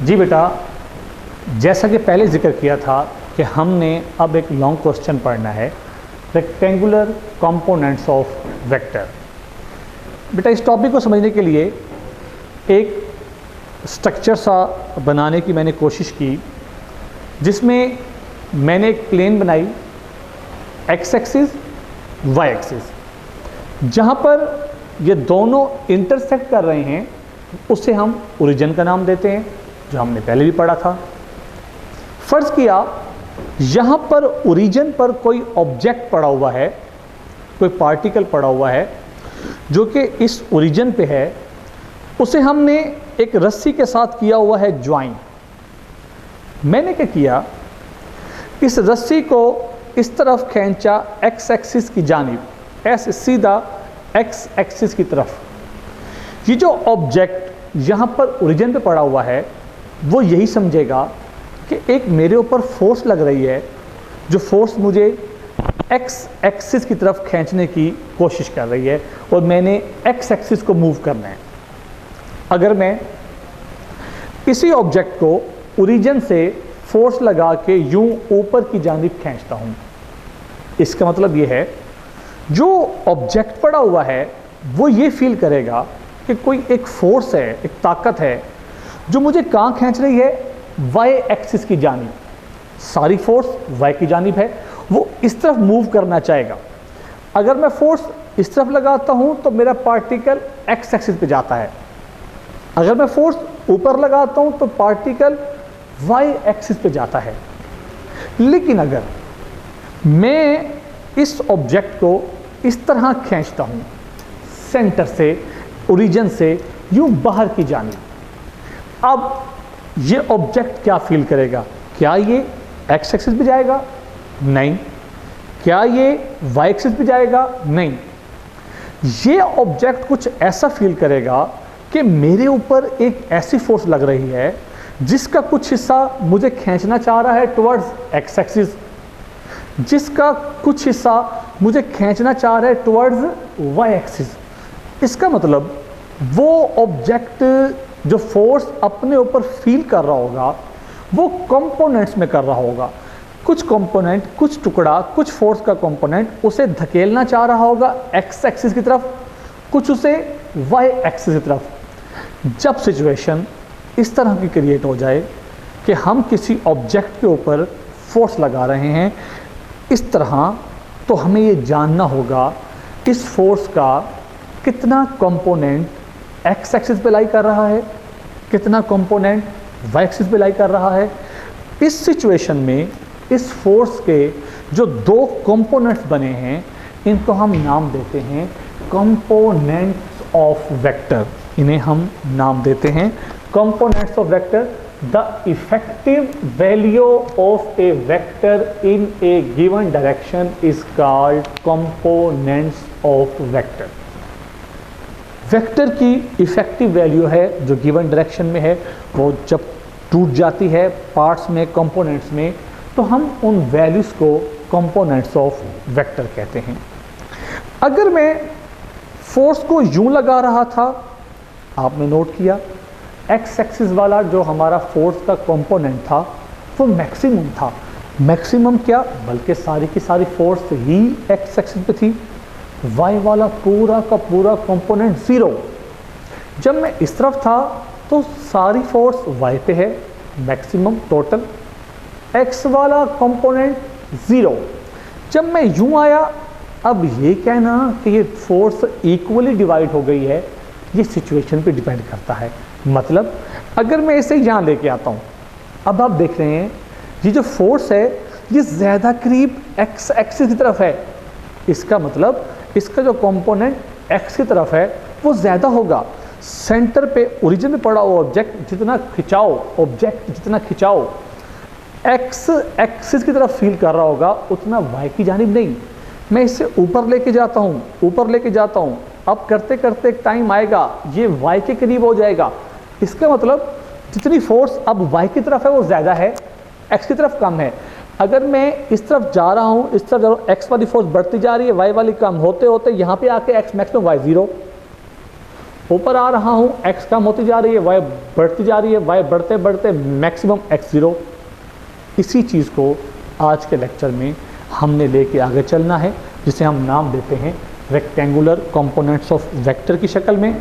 जी बेटा, जैसा कि पहले जिक्र किया था कि हमने अब एक लॉन्ग क्वेश्चन पढ़ना है, रेक्टेंगुलर कंपोनेंट्स ऑफ वेक्टर। बेटा, इस टॉपिक को समझने के लिए एक स्ट्रक्चर सा बनाने की मैंने कोशिश की, जिसमें मैंने एक प्लेन बनाई, एक्स एक्सिस वाई एक्सिस। जहाँ पर ये दोनों इंटरसेक्ट कर रहे हैं उसे हम ओरिजिन का नाम देते हैं, जो हमने पहले भी पढ़ा था। फर्ज किया यहाँ पर ओरिजिन पर कोई ऑब्जेक्ट पड़ा हुआ है, कोई पार्टिकल पड़ा हुआ है जो कि इस ओरिजिन पे है, उसे हमने एक रस्सी के साथ किया हुआ है ज्वाइन। मैंने क्या किया, इस रस्सी को इस तरफ खींचा एक्स एक्सिस की जानिब, ऐसे सीधा एक्स एक्सिस की तरफ। ये जो ऑब्जेक्ट यहाँ पर ओरिजिन पे पड़ा हुआ है वो यही समझेगा कि एक मेरे ऊपर फोर्स लग रही है, जो फोर्स मुझे एक्स एक्सिस की तरफ खींचने की कोशिश कर रही है और मैंने एक्स एक्सिस को मूव करना है। अगर मैं इसी ऑब्जेक्ट को ओरिजिन से फोर्स लगा के यूं ऊपर की जानिब खींचता हूं, इसका मतलब ये है जो ऑब्जेक्ट पड़ा हुआ है वो ये फील करेगा कि कोई एक फोर्स है, एक ताकत है जो मुझे कहाँ खींच रही है, वाई एक्सिस की जानिब। सारी फोर्स वाई की जानिब है, वो इस तरफ मूव करना चाहेगा। अगर मैं फोर्स इस तरफ लगाता हूँ तो मेरा पार्टिकल एक्स एक्सिस पे जाता है। अगर मैं फोर्स ऊपर लगाता हूँ तो पार्टिकल वाई एक्सिस पे जाता है। लेकिन अगर मैं इस ऑब्जेक्ट को इस तरह खींचता हूँ, सेंटर से, ओरिजिन से यूं बाहर की जानिब, अब ये ऑब्जेक्ट क्या फील करेगा? क्या ये एक्स एक्सिस पे जाएगा? नहीं। क्या ये वाई एक्सिस पे जाएगा? नहीं। ये ऑब्जेक्ट कुछ ऐसा फील करेगा कि मेरे ऊपर एक ऐसी फोर्स लग रही है जिसका कुछ हिस्सा मुझे खींचना चाह रहा है टुवर्ड्स एक्स एक्सिस, जिसका कुछ हिस्सा मुझे खींचना चाह रहा है टुवर्ड्स वाई एक्सिस। इसका मतलब वो ऑब्जेक्ट जो फोर्स अपने ऊपर फील कर रहा होगा वो कंपोनेंट्स में कर रहा होगा। कुछ कंपोनेंट, कुछ टुकड़ा, कुछ फोर्स का कंपोनेंट उसे धकेलना चाह रहा होगा एक्स एक्सिस की तरफ, कुछ उसे वाई एक्सिस की तरफ। जब सिचुएशन इस तरह की क्रिएट हो जाए कि हम किसी ऑब्जेक्ट के ऊपर फोर्स लगा रहे हैं इस तरह, तो हमें ये जानना होगा इस फोर्स का कितना कंपोनेंट एक्स एक्सिस पे लाई कर रहा है, कितना कंपोनेंट वाई एक्सिस पे लाई कर रहा है। इस सिचुएशन में इस फोर्स के जो दो कंपोनेंट्स बने हैं इनको हम नाम देते हैं कंपोनेंट्स ऑफ वेक्टर। इन्हें हम नाम देते हैं components of vector. The effective value of a vector in a given direction is called components of vector. Vector की इफेक्टिव वैल्यू है जो गिवन डायरेक्शन में है, वो जब टूट जाती है पार्ट्स में, कंपोनेंट्स में, तो हम उन वैल्यूज़ को कंपोनेंट्स ऑफ वेक्टर कहते हैं। अगर मैं फोर्स को यूं लगा रहा था, आपने नोट किया एक्स एक्सिस वाला जो हमारा फोर्स का कंपोनेंट था वो मैक्सिमम था। मैक्सिमम क्या, बल्कि सारी की सारी फोर्स ही एक्स एक्सिस पे थी। वाई वाला पूरा का पूरा कंपोनेंट ज़ीरो। जब मैं इस तरफ था तो सारी फोर्स वाई पे है, मैक्सिमम टोटल। एक्स वाला कंपोनेंट ज़ीरो। जब मैं यूं आया, अब ये कहना कि ये फोर्स इक्वली डिवाइड हो गई है, ये सिचुएशन पे डिपेंड करता है। मतलब अगर मैं इसे यहाँ लेके आता हूँ, अब आप देख रहे हैं ये जो फोर्स है ये ज़्यादा करीब एक्स एक्सिस की तरफ है। इसका मतलब इसका जो कंपोनेंट एक्स की तरफ है वो ज़्यादा होगा। सेंटर पे, ओरिजिन में पड़ा हुआ ऑब्जेक्ट जितना खिंचाओ, ऑब्जेक्ट जितना खिंचाओ एक्स एक्सिस की तरफ फील कर रहा होगा उतना वाई की जानिब नहीं। मैं इसे ऊपर लेके जाता हूँ, ऊपर लेके जाता हूँ, अब करते करते एक टाइम आएगा ये वाई के करीब हो जाएगा। इसका मतलब जितनी फोर्स अब वाई की तरफ है वो ज़्यादा है, एक्स की तरफ कम है। अगर मैं इस तरफ जा रहा हूँ, इस तरफ जा रहा हूँ, एक्स वाली फोर्स बढ़ती जा रही है, वाई वाली कम होते होते यहाँ पे आके एक्स मैक्सिमम वाई ज़ीरो। ऊपर आ रहा हूँ, x कम होती जा रही है, y बढ़ती जा रही है, y बढ़ते बढ़ते मैक्सिमम x0। इसी चीज़ को आज के लेक्चर में हमने लेके आगे चलना है, जिसे हम नाम देते हैं रेक्टेंगुलर कंपोनेंट्स ऑफ वेक्टर की शक्ल में।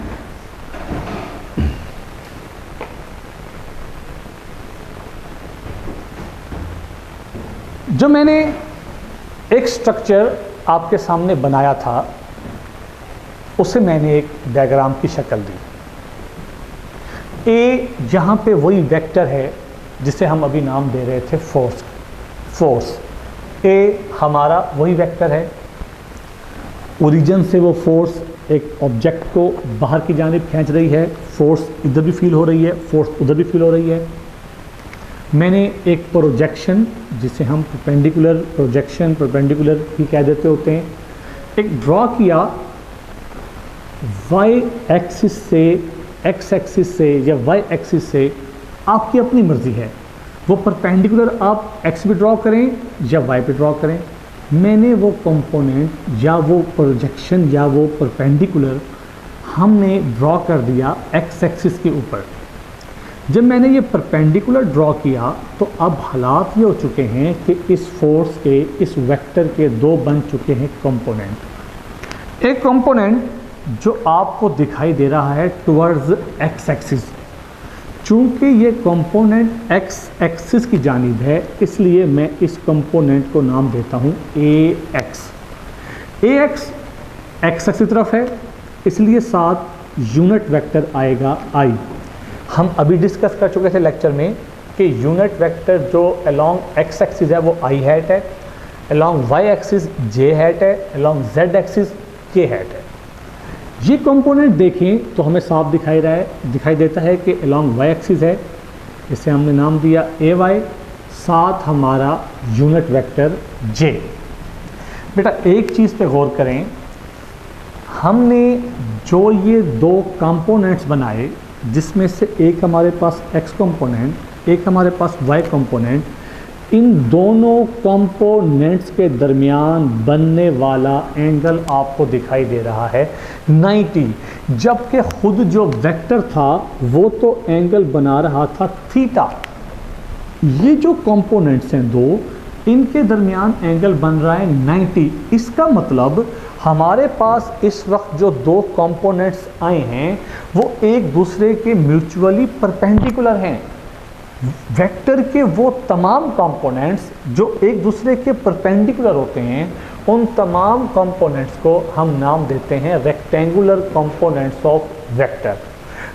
जो मैंने एक स्ट्रक्चर आपके सामने बनाया था, उसे मैंने एक डायग्राम की शक्ल दी। ए यहाँ पे वही वेक्टर है जिसे हम अभी नाम दे रहे थे फोर्स। ए हमारा वही वेक्टर है, ओरिजिन से वो फोर्स एक ऑब्जेक्ट को बाहर की जानिब खींच रही है, फोर्स इधर भी फील हो रही है, फोर्स उधर भी फील हो रही है। मैंने एक प्रोजेक्शन, जिसे हम परपेंडिकुलर भी कह देते होते हैं, एक ड्रॉ किया y एक्सिस से, x एक्सिस से या y एक्सिस से, आपकी अपनी मर्ज़ी है। वो परपेंडिकुलर आप x भी ड्रॉ करें या y पे ड्रॉ करें। मैंने वो कंपोनेंट या वो प्रोजेक्शन या वो परपेंडिकुलर हमने ड्रॉ कर दिया x एक्सिस के ऊपर। जब मैंने ये परपेंडिकुलर ड्रॉ किया तो अब हालात ये हो चुके हैं कि इस फोर्स के, इस वेक्टर के दो बन चुके हैं कंपोनेंट। एक कंपोनेंट जो आपको दिखाई दे रहा है टुवर्ड्स x एक्सिस। चूँकि ये कंपोनेंट x एक्सिस की जानिब है, इसलिए मैं इस कंपोनेंट को नाम देता हूँ ax। ax x एक्सिस तरफ है, इसलिए साथ यूनिट वेक्टर आएगा i। हम अभी डिस्कस कर चुके थे लेक्चर में कि यूनिट वेक्टर जो अलोंग x एक्सिस है वो i हैट है, along y axis j hat है, along z axis k hat है। ये कंपोनेंट देखें तो हमें साफ दिखाई देता है कि अलोंग y एक्सिस है, इसे हमने नाम दिया ay, साथ हमारा यूनिट वेक्टर j। बेटा एक चीज़ पे गौर करें, हमने जो ये दो कंपोनेंट्स बनाए, जिसमें से एक हमारे पास x कंपोनेंट, एक हमारे पास y कंपोनेंट, इन दोनों कंपोनेंट्स के दरमियान बनने वाला एंगल आपको दिखाई दे रहा है 90, जबकि खुद जो वेक्टर था वो तो एंगल बना रहा था थीटा। ये जो कंपोनेंट्स हैं दो, इनके दरमियान एंगल बन रहा है 90। इसका मतलब हमारे पास इस वक्त जो दो कंपोनेंट्स आए हैं वो एक दूसरे के म्यूचुअली परपेंडिकुलर हैं। वेक्टर के वो तमाम कंपोनेंट्स जो एक दूसरे के परपेंडिकुलर होते हैं, उन तमाम कंपोनेंट्स को हम नाम देते हैं rectangular components of vector.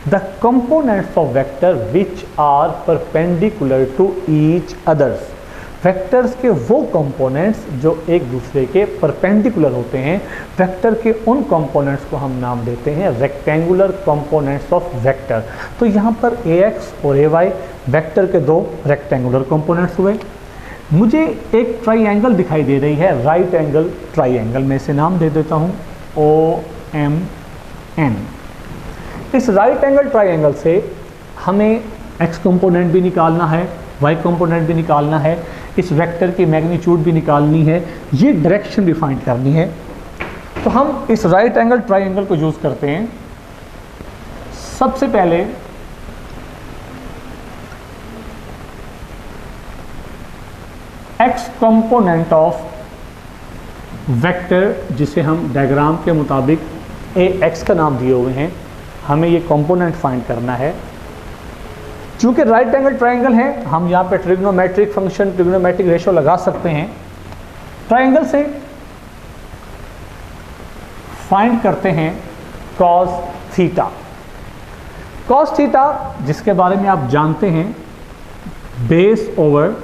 The components of vector which are perpendicular to each others. Vectors के वो कंपोनेंट्स जो एक दूसरे के परपेंडिकुलर होते हैं, वेक्टर के उन कंपोनेंट्स को हम नाम देते हैं रेक्टेंगुलर कंपोनेंट्स ऑफ वेक्टर। तो यहाँ पर ax और ay वेक्टर के दो रेक्टेंगुलर कंपोनेंट्स हुए। मुझे एक ट्राइंगल दिखाई दे रही है, राइट एंगल ट्राइंगल, में इसे नाम दे देता हूँ OMN। इस राइट एंगल ट्राइंगल से हमें x कंपोनेंट भी निकालना है, y कंपोनेंट भी निकालना है, इस वेक्टर की मैग्नीट्यूड भी निकालनी है, ये डायरेक्शन भी फाइंड करनी है। तो हम इस राइट एंगल ट्राइंगल को यूज़ करते हैं। सबसे पहले x कंपोनेंट ऑफ वेक्टर, जिसे हम डायग्राम के मुताबिक ax का नाम दिए हुए हैं, हमें ये कंपोनेंट फाइंड करना है। चूँकि राइट एंगल ट्राइंगल है, हम यहाँ पे ट्रिग्नोमेट्रिक फंक्शन, ट्रिग्नोमेट्रिक रेशो लगा सकते हैं। ट्राइंगल से फाइंड करते हैं कॉस थीटा। कॉस थीटा, जिसके बारे में आप जानते हैं, बेस ओवर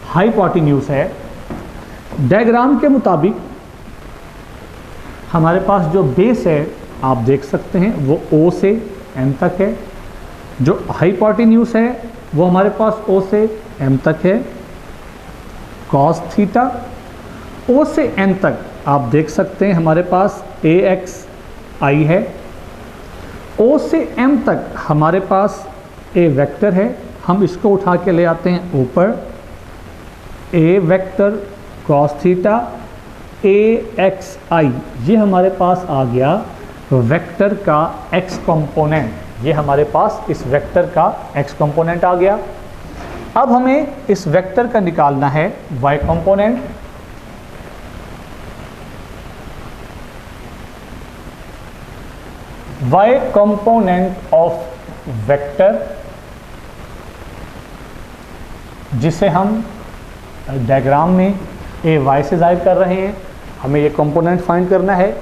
हाइपोटेन्यूज है। डायग्राम के मुताबिक हमारे पास जो बेस है, आप देख सकते हैं, वो O से M तक है। जो हाइपोटेन्यूज है वो हमारे पास O से M तक है। कॉस थीटा O से N तक आप देख सकते हैं हमारे पास AXI है। O से M तक हमारे पास A वेक्टर है, हम इसको उठा के ले आते हैं ऊपर। A vector cos theta AXI, ये हमारे पास आ गया तो वेक्टर का x कंपोनेंट, ये हमारे पास इस वेक्टर का x कंपोनेंट आ गया। अब हमें इस वेक्टर का निकालना है y component. y component of vector, जिसे हम डायग्राम में ए वाई से जाहिर कर रहे हैं, हमें ये कंपोनेंट फाइंड करना है।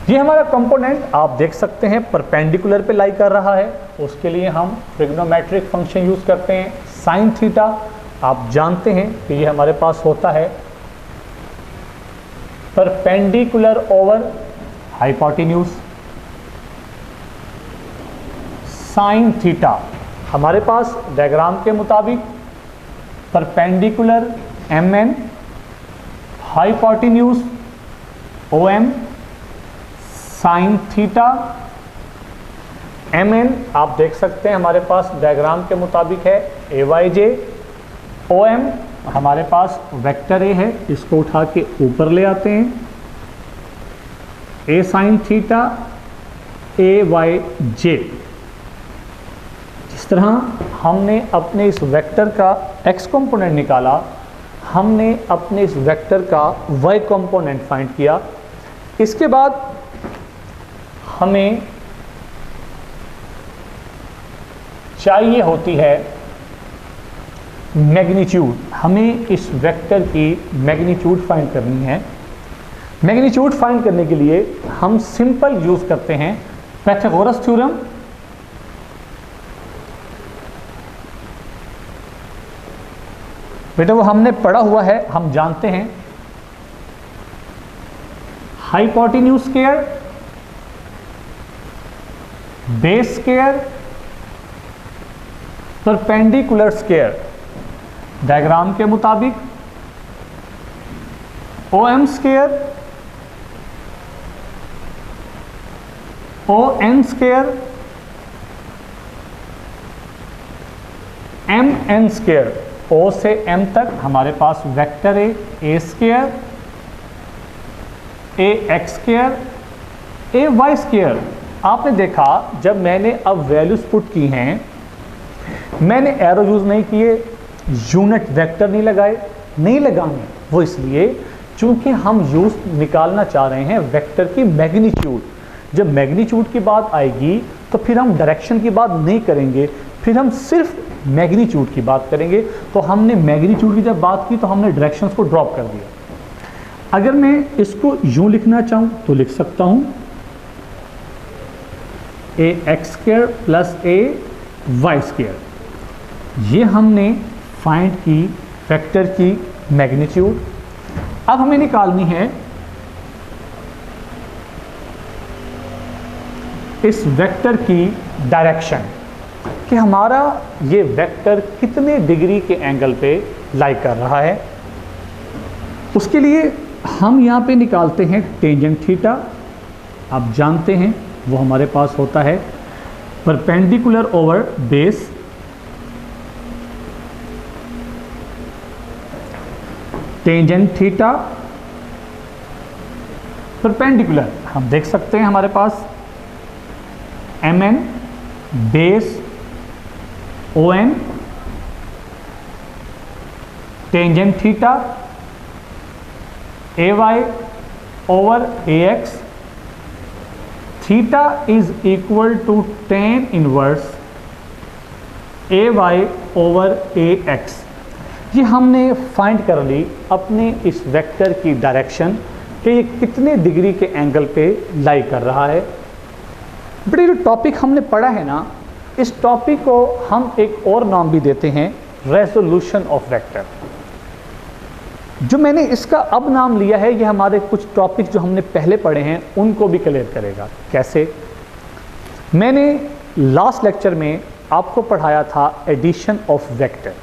ये हमारा कंपोनेंट आप देख सकते हैं परपेंडिकुलर पे लाई कर रहा है, उसके लिए हम ट्रिग्नोमेट्रिक फंक्शन यूज करते हैं साइन थीटा। आप जानते हैं कि ये हमारे पास होता है perpendicular over hypotenuse. Sine theta हमारे पास डायग्राम के मुताबिक perpendicular mn, hypotenuse om, sine theta mn आप देख सकते हैं हमारे पास डायग्राम के मुताबिक है AYJ। om हमारे पास वेक्टर A है, इसको उठा के ऊपर ले आते हैं, A साइन थीटा AYJ। जिस तरह हमने अपने इस वेक्टर का x कंपोनेंट निकाला, हमने अपने इस वेक्टर का y कंपोनेंट फाइंड किया। इसके बाद हमें चाहिए होती है मैग्नीट्यूड। हमें इस वेक्टर की मैग्नीट्यूड फाइंड करनी है। मैग्नीट्यूड फाइंड करने के लिए हम सिंपल यूज करते हैं पाइथागोरस थ्योरम। बेटा वो हमने पढ़ा हुआ है, हम जानते हैं hypotenuse square, base square, perpendicular square. Diagram के मुताबिक OM square, ON square, MN square. O से M तक हमारे पास वेक्टर है A square, AX square, AY square. आपने देखा जब मैंने अब वैल्यूज पुट की हैं, मैंने एरो यूज नहीं किए, यूनिट वेक्टर नहीं लगाए, नहीं लगाने वो इसलिए चूंकि हम यूज निकालना चाह रहे हैं वेक्टर की मैग्नीट्यूड। जब मैग्नीट्यूड की बात आएगी तो फिर हम डायरेक्शन की बात नहीं करेंगे, फिर हम सिर्फ मैग्नीट्यूड की बात करेंगे। तो हमने मैग्नीट्यूड की जब बात की तो हमने डायरेक्शंस को ड्रॉप कर दिया। अगर मैं इसको यूं लिखना चाहूं तो लिख सकता हूं AX square plus AY square. ये हमने फाइंड की वेक्टर की मैग्नीट्यूड। अब हमें निकालनी है इस वेक्टर की डायरेक्शन, कि हमारा ये वेक्टर कितने डिग्री के एंगल पे लाई कर रहा है। उसके लिए हम यहाँ पे निकालते हैं टेंजेंट थीटा। आप जानते हैं वो हमारे पास होता है perpendicular over base. Tangent theta perpendicular हम देख सकते हैं हमारे पास MN, base ON, tangent theta AY over AX। Theta is equal to tan inverse AY over AX। ये हमने फाइंड कर ली अपने इस वेक्टर की डायरेक्शन कि ये कितने डिग्री के एंगल पे लाई कर रहा है। बट ये जो टॉपिक हमने पढ़ा है ना, इस टॉपिक को हम एक और नाम भी देते हैं रेजोल्यूशन ऑफ वेक्टर। जो मैंने इसका अब नाम लिया है, ये हमारे कुछ टॉपिक जो हमने पहले पढ़े हैं उनको भी क्लियर करेगा। कैसे? मैंने लास्ट लेक्चर में आपको पढ़ाया था एडिशन ऑफ वेक्टर,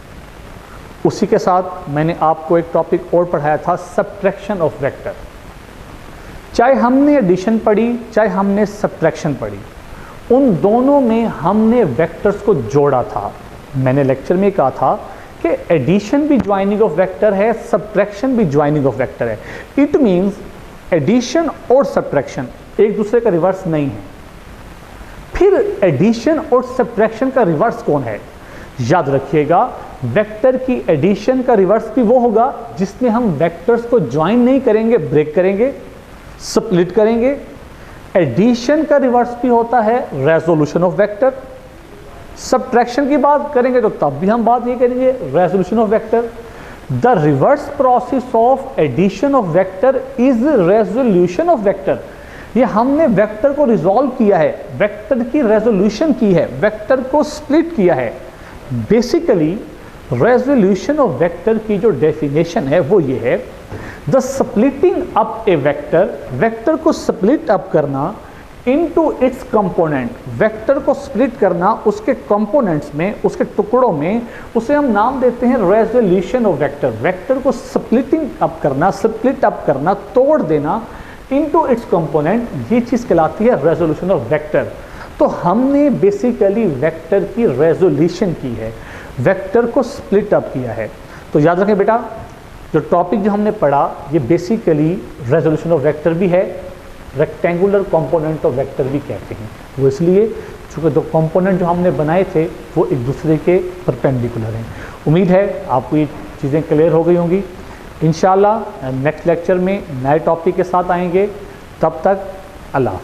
उसी के साथ मैंने आपको एक टॉपिक और पढ़ाया था सब्ट्रैक्शन ऑफ वेक्टर। चाहे हमने एडिशन पढ़ी चाहे हमने सब्ट्रैक्शन पढ़ी, उन दोनों में हमने वेक्टर्स को जोड़ा था। मैंने लेक्चर में कहा था कि एडिशन भी ज्वाइनिंग ऑफ वेक्टर है, सब्ट्रैक्शन भी ज्वाइनिंग ऑफ वेक्टर है। इट मींस एडिशन और सब्ट्रैक्शन एक दूसरे का रिवर्स नहीं है। फिर एडिशन और सब्ट्रैक्शन का रिवर्स कौन है? याद रखिएगा, वेक्टर की एडिशन का रिवर्स भी वो होगा जिसमें हम वेक्टर्स को ज्वाइन नहीं करेंगे, ब्रेक करेंगे, स्प्लिट करेंगे। एडिशन का रिवर्स भी होता है रेजोल्यूशन ऑफ वेक्टर। सब्ट्रैक्शन की बात करेंगे तो तब भी हम बात ये करेंगे resolution of vector. The reverse process of addition of vector is resolution of vector. ये हमने वेक्टर को रिजॉल्व किया है, वेक्टर की रेजोल्यूशन की है, वेक्टर को स्प्लिट किया है। बेसिकली रेजोल्यूशन ऑफ वेक्टर की जो डेफिनेशन है वो ये है, the splitting up A vector, vector को स्प्लिट अप करना इनटू इट्स कंपोनेंट, वेक्टर को स्प्लिट करना उसके कंपोनेंट्स में, उसके टुकड़ों में, उसे हम नाम देते हैं रेजोल्यूशन ऑफ वेक्टर। वेक्टर को स्प्लिटिंग अप करना, स्प्लिट अप करना, तोड़ देना इनटू इट्स कंपोनेंट, ये चीज़ कहलाती है रेजोल्यूशन ऑफ वेक्टर। तो हमने बेसिकली वेक्टर की रेजोल्यूशन की है, वेक्टर को स्प्लिट अप किया है। तो याद रखें बेटा, जो टॉपिक जो हमने पढ़ा ये बेसिकली रेजोल्यूशन ऑफ वेक्टर भी है, रेक्टेंगुलर कंपोनेंट ऑफ वेक्टर भी कहते हैं। वो इसलिए चूँकि दो कंपोनेंट जो हमने बनाए थे वो एक दूसरे के परपेंडिकुलर हैं। उम्मीद है आपको ये चीज़ें क्लियर हो गई होंगी। इंशाल्लाह नेक्स्ट लेक्चर में नए टॉपिक के साथ आएंगे। तब तक अल्लाह।